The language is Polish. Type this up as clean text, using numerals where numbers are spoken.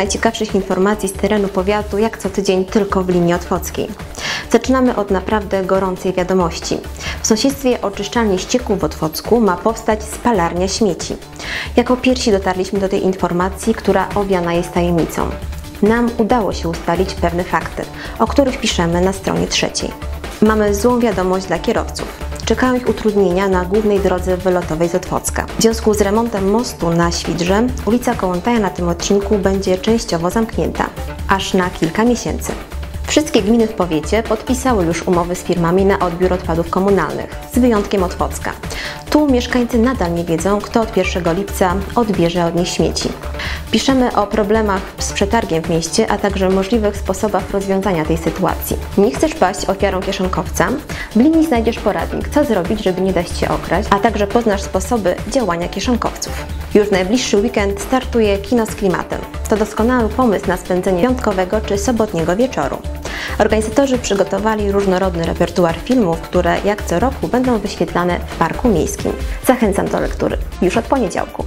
najciekawszych informacji z terenu powiatu, jak co tydzień tylko w linii otwockiej. Zaczynamy od naprawdę gorącej wiadomości. W sąsiedztwie oczyszczalni ścieków w Otwocku ma powstać spalarnia śmieci. Jako pierwsi dotarliśmy do tej informacji, która owiana jest tajemnicą. Nam udało się ustalić pewne fakty, o których piszemy na stronie 3. Mamy złą wiadomość dla kierowców. Czekają ich utrudnienia na głównej drodze wylotowej z Otwocka. W związku z remontem mostu na Świdrze, ulica Kołłątaja na tym odcinku będzie częściowo zamknięta, aż na kilka miesięcy. Wszystkie gminy w powiecie podpisały już umowy z firmami na odbiór odpadów komunalnych, z wyjątkiem Otwocka. Tu mieszkańcy nadal nie wiedzą, kto od 1 lipca odbierze od nich śmieci. Piszemy o problemach z przetargiem w mieście, a także możliwych sposobach rozwiązania tej sytuacji. Nie chcesz paść ofiarą kieszonkowca? W linii znajdziesz poradnik, co zrobić, żeby nie dać Cię okraść, a także poznasz sposoby działania kieszonkowców. Już w najbliższy weekend startuje Kino z klimatem. To doskonały pomysł na spędzenie piątkowego czy sobotniego wieczoru. Organizatorzy przygotowali różnorodny repertuar filmów, które jak co roku będą wyświetlane w parku miejskim. Zachęcam do lektury już od poniedziałku.